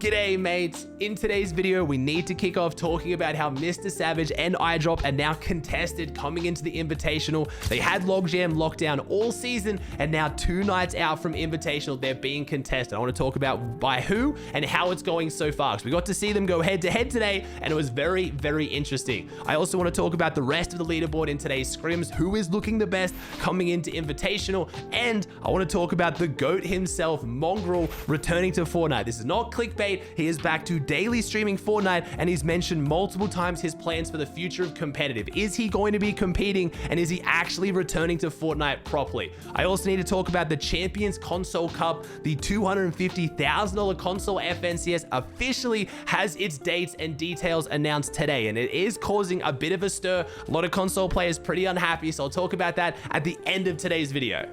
G'day mates, in today's video we need to kick off talking about how Mr. Savage and iDrop are now contested coming into the Invitational. They had Logjam lockdown all season and now 2 nights out from Invitational they're being contested. I want to talk about by who and how it's going so far because we got to see them go head to head today and it was very, very interesting. I also want to talk about the rest of the leaderboard in today's scrims, who is looking the best coming into Invitational, and I want to talk about the GOAT himself, Mongraal, returning to Fortnite. This is not clickbait. He is back to daily streaming Fortnite and he's mentioned multiple times his plans for the future of competitive. Is he going to be competing and is he actually returning to Fortnite properly? I also need to talk about the Champions Console Cup. The $250,000 console FNCS officially has its dates and details announced today and it is causing a bit of a stir. A lot of console players pretty unhappy, so I'll talk about that at the end of today's video.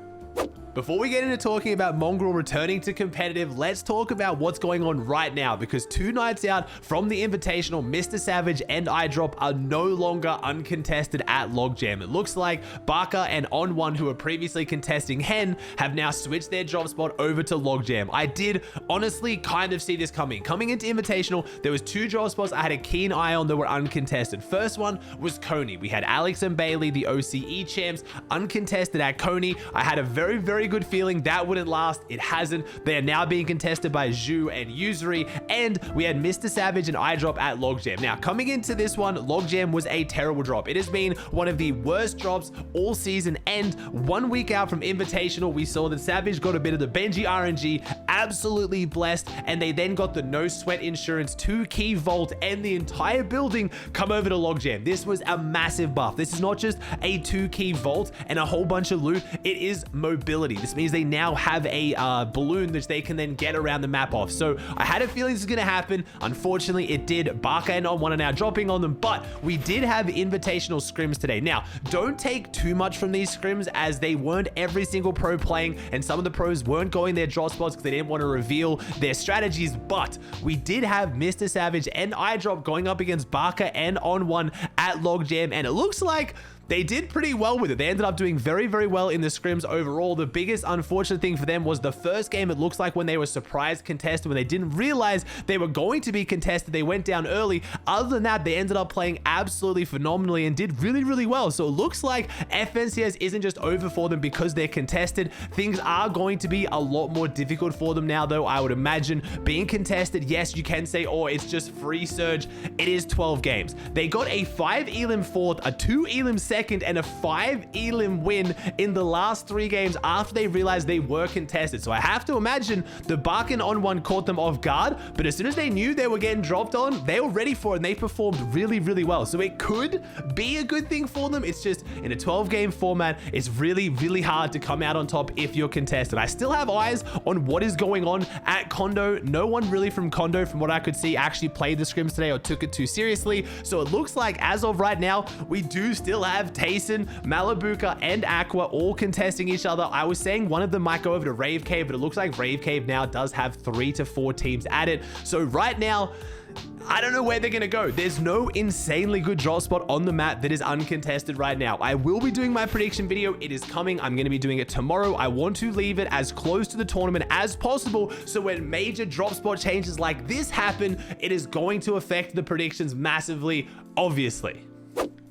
Before we get into talking about Mongraal returning to competitive, let's talk about what's going on right now, because 2 nights out from the Invitational, Mr. Savage and iDrop are no longer uncontested at Logjam. It looks like Barker and On1, who were previously contesting Hen, have now switched their drop spot over to Logjam. I did honestly kind of see this coming. Coming into Invitational, there was 2 drop spots I had a keen eye on that were uncontested. First one was Coney. We had Alex and Bailey, the OCE champs, uncontested at Coney. I had a very good feeling that wouldn't last. It hasn't. They are now being contested by Zhu and Usury, and we had Mr. Savage and iDrop at Logjam. Now, coming into this one, Logjam was a terrible drop. It has been one of the worst drops all season, and 1 week out from Invitational, we saw that Savage got a bit of the Benji RNG, absolutely blessed, and they then got the no sweat insurance 2-key vault and the entire building come over to Logjam. This was a massive buff. This is not just a 2-key vault and a whole bunch of loot. It is mobility. This means they now have a balloon that they can then get around the map off. So I had a feeling this was going to happen. Unfortunately, it did. Barker and On1 are now dropping on them, but we did have Invitational scrims today. Now, don't take too much from these scrims as they weren't every single pro playing, and some of the pros weren't going their drop spots because they didn't want to reveal their strategies, but we did have Mr. Savage and iDrop going up against Barker and On1 at Logjam, and it looks like they did pretty well with it. They ended up doing very well in the scrims overall. The biggest unfortunate thing for them was the first game. It looks like when they were surprised contested, when they didn't realize they were going to be contested, they went down early. Other than that, they ended up playing absolutely phenomenally and did really well. So it looks like FNCS isn't just over for them because they're contested. Things are going to be a lot more difficult for them now, though. I would imagine being contested, yes, you can say, oh, it's just free surge. It is 12 games. They got a 5 elim 4th, a 2 elim 2nd, and a 5 elim win in the last 3 games after they realized they were contested. So I have to imagine the Bark and On1 caught them off guard, but as soon as they knew they were getting dropped on, they were ready for it and they performed really well. So it could be a good thing for them. It's just in a 12-game format, it's really hard to come out on top if you're contested. I still have eyes on what is going on at Kondo. No one really from Kondo, from what I could see, actually played the scrims today or took it too seriously. So it looks like as of right now, we do still have Tayson, Malabuka, and Aqua all contesting each other. I was saying one of them might go over to Rave Cave, but it looks like Rave Cave now does have 3 to 4 teams at it. So right now, I don't know where they're going to go. There's no insanely good drop spot on the map that is uncontested right now. I will be doing my prediction video. It is coming. I'm going to be doing it tomorrow. I want to leave it as close to the tournament as possible, so when major drop spot changes like this happen, it is going to affect the predictions massively, obviously.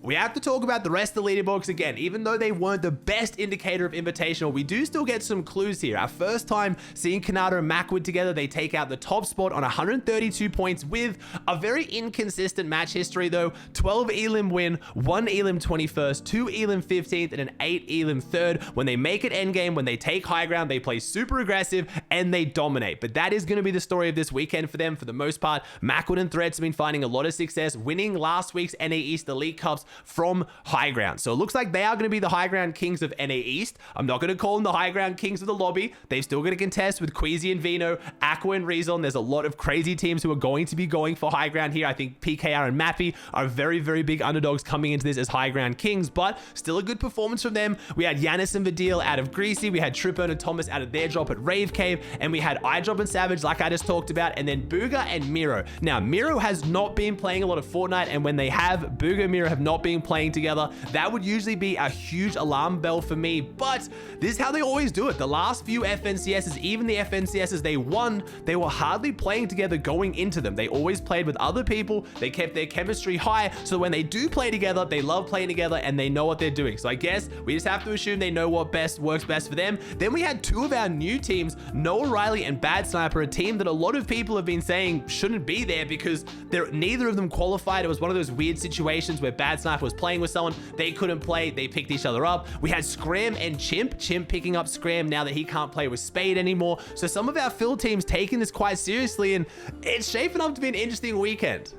We have to talk about the rest of the leaderboards again. Even though they weren't the best indicator of Invitational, we do still get some clues here. Our first time seeing Kanata and Macwood together, they take out the top spot on 132 points with a very inconsistent match history though. 12 elim win, 1 elim 21st, 2 elim 15th, and an 8 elim 3rd. When they make it endgame, when they take high ground, they play super aggressive and they dominate. But that is going to be the story of this weekend for them for the most part. Macwood and Threats have been finding a lot of success, winning last week's NA East Elite Cups from high ground. So it looks like they are going to be the high ground kings of NA East. I'm not going to call them the high ground kings of the lobby. They've still got to contest with Queasy and Vino, Aqua and Rezon. There's a lot of crazy teams who are going to be going for high ground here. I think PKR and Mappy are very big underdogs coming into this as high ground kings, but still a good performance from them. We had Yanis and Vidil out of Greasy. We had Tripper and Thomas out of their drop at Rave Cave, and we had iDrop and Savage like I just talked about, and then Booga and Miro. Now, Miro has not been playing a lot of Fortnite, and when they have, Booga and Miro have not being playing together, that would usually be a huge alarm bell for me. But this is how they always do it. The last few FNCSs, even the FNCSs they won, they were hardly playing together going into them. They always played with other people. They kept their chemistry high. So when they do play together, they love playing together and they know what they're doing. So I guess we just have to assume they know what works best for them. Then we had two of our new teams, Noah Riley and Bad Sniper, a team that a lot of people have been saying shouldn't be there because neither of them qualified. It was one of those weird situations where Bad Sniper was playing with someone, they couldn't play, they picked each other up. We had Scram and Chimp picking up Scram now that he can't play with Spade anymore. So some of our fill teams taking this quite seriously, and it's shaping up to be an interesting weekend.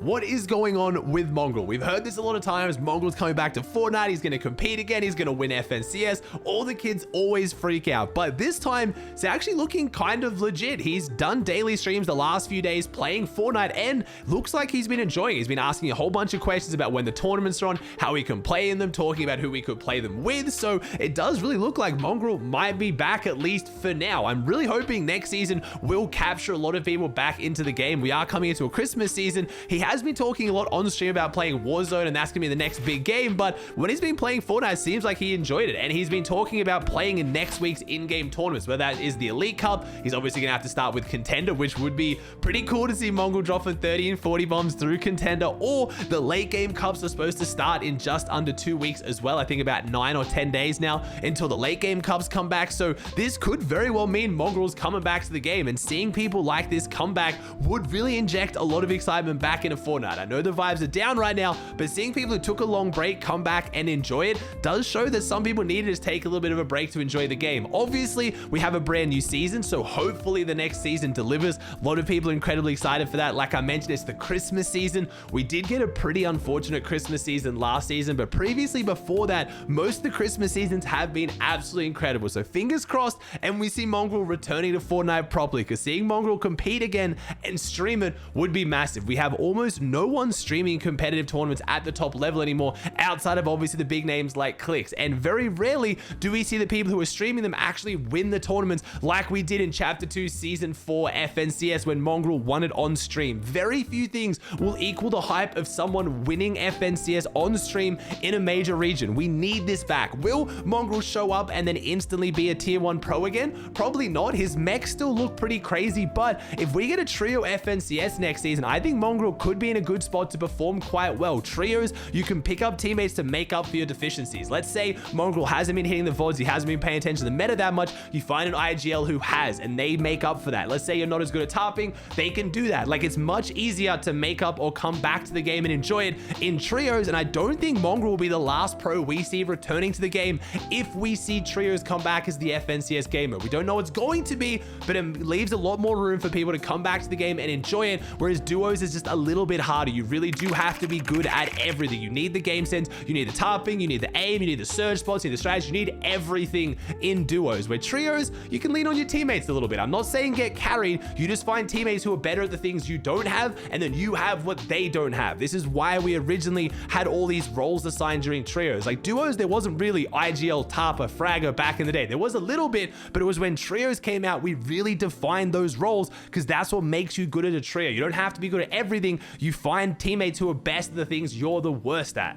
What is going on with Mongraal? We've heard this a lot of times. Mongraal's coming back to Fortnite. He's going to compete again. He's going to win FNCS. All the kids always freak out. But this time, it's actually looking kind of legit. He's done daily streams the last few days playing Fortnite and looks like he's been enjoying it. He's been asking a whole bunch of questions about when the tournaments are on, how he can play in them, talking about who we could play them with. So it does really look like Mongraal might be back, at least for now. I'm really hoping next season will capture a lot of people back into the game. We are coming into a Christmas season. He has been talking a lot on stream about playing Warzone, and that's gonna be the next big game. But when he's been playing Fortnite, it seems like he enjoyed it, and he's been talking about playing in next week's in-game tournaments, whether that is the Elite Cup. He's obviously gonna have to start with Contender, which would be pretty cool to see Mongraal dropping 30 and 40 bombs through Contender, or the late game cups are supposed to start in just under 2 weeks as well. I think about 9 or 10 days now until the late game cups come back. So this could very well mean Mongraal's coming back to the game, and seeing people like this come back would really inject a lot of excitement back into Fortnite. I know the vibes are down right now, but seeing people who took a long break come back and enjoy it does show that some people need to just take a little bit of a break to enjoy the game. Obviously, we have a brand new season, so hopefully the next season delivers. A lot of people are incredibly excited for that. Like I mentioned, it's the Christmas season. We did get a pretty unfortunate Christmas season last season, but previously before that, most of the Christmas seasons have been absolutely incredible. So fingers crossed, and we see Mongraal returning to Fortnite properly, because seeing Mongraal compete again and stream it would be massive. We have almost no one streaming competitive tournaments at the top level anymore, outside of obviously the big names like Clicks, and very rarely do we see the people who are streaming them actually win the tournaments like we did in Chapter 2 Season 4 FNCS when Mongraal won it on stream. Very few things will equal the hype of someone winning FNCS on stream in a major region. We need this back. Will Mongraal show up and then instantly be a tier 1 pro again? Probably not. His mechs still look pretty crazy, but if we get a trio FNCS next season, I think Mongraal could be in a good spot to perform quite well. Trios, you can pick up teammates to make up for your deficiencies. Let's say Mongraal hasn't been hitting the VODs, he hasn't been paying attention to the meta that much, you find an IGL who has, and they make up for that. Let's say you're not as good at tarping, they can do that. Like, it's much easier to make up or come back to the game and enjoy it in trios, and I don't think Mongraal will be the last pro we see returning to the game if we see trios come back as the FNCS gamer. We don't know what's going to be, but it leaves a lot more room for people to come back to the game and enjoy it, whereas duos is just a little bit harder. You really do have to be good at everything. You need the game sense, you need the tarping, you need the aim, you need the surge spots, you need the strategy, you need everything in duos. Where trios, you can lean on your teammates a little bit. I'm not saying get carried, you just find teammates who are better at the things you don't have, and then you have what they don't have. This is why we originally had all these roles assigned during trios. Like duos, there wasn't really IGL, Tarper, Fragger back in the day. There was a little bit, but it was when trios came out, we really defined those roles, because that's what makes you good at a trio. You don't have to be good at everything. You find teammates who are best at the things you're the worst at.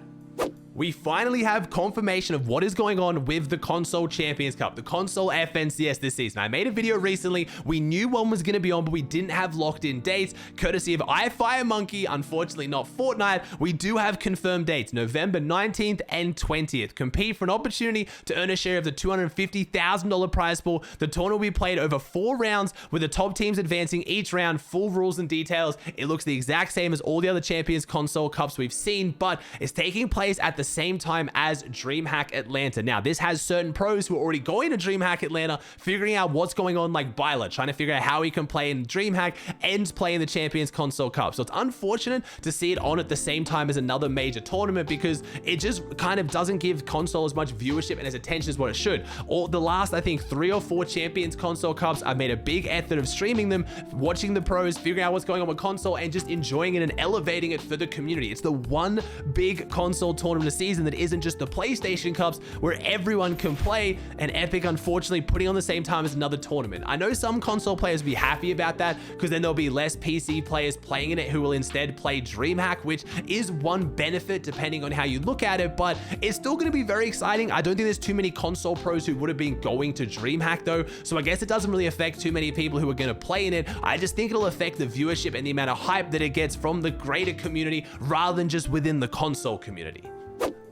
We finally have confirmation of what is going on with the Console Champions Cup, the Console FNCS this season. I made a video recently. We knew one was going to be on, but we didn't have locked in dates, courtesy of ifiremonkey. Unfortunately, not Fortnite. We do have confirmed dates, November 19th and 20th. Compete for an opportunity to earn a share of the $250,000 prize pool. The tournament will be played over 4 rounds, with the top teams advancing each round. Full rules and details. It looks the exact same as all the other Champions Console Cups we've seen, but it's taking place at the same time as DreamHack Atlanta. Now, this has certain pros who are already going to DreamHack Atlanta, figuring out what's going on, like Byler, trying to figure out how he can play in DreamHack and play in the Champions Console Cup. So it's unfortunate to see it on at the same time as another major tournament, because it just kind of doesn't give console as much viewership and as attention as what it should. Or the last, I think, 3 or 4 Champions Console Cups, I've made a big effort of streaming them, watching the pros, figuring out what's going on with console, and just enjoying it and elevating it for the community. It's the one big console tournament to season that isn't just the PlayStation Cups where everyone can play, and Epic unfortunately putting on the same time as another tournament. I know some console players will be happy about that because then there'll be less PC players playing in it who will instead play DreamHack, which is one benefit depending on how you look at it, but it's still going to be very exciting. I don't think there's too many console pros who would have been going to DreamHack though, so I guess it doesn't really affect too many people who are going to play in it. I just think it'll affect the viewership and the amount of hype that it gets from the greater community rather than just within the console community.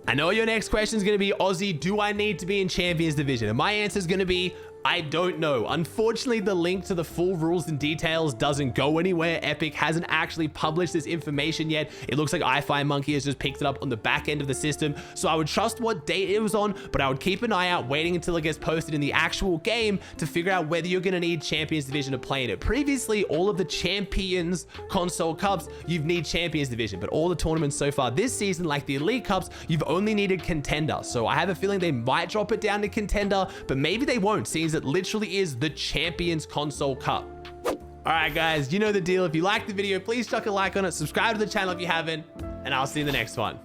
I know your next question is going to be, Aussie, do I need to be in Champions Division? And my answer is going to be, I don't know. Unfortunately, the link to the full rules and details doesn't go anywhere. Epic hasn't actually published this information yet. It looks like ifiremonkey has just picked it up on the back end of the system. So I would trust what date it was on, but I would keep an eye out waiting until it gets posted in the actual game to figure out whether you're going to need Champions Division to play in it. Previously, all of the Champions console cups, you've need Champions Division, but all the tournaments so far this season, like the Elite Cups, you've only needed Contender. So I have a feeling they might drop it down to Contender, but maybe they won't, since it literally is the Champions Console Cup. All right, guys, you know the deal. If you liked the video, please chuck a like on it, subscribe to the channel if you haven't, and I'll see you in the next one.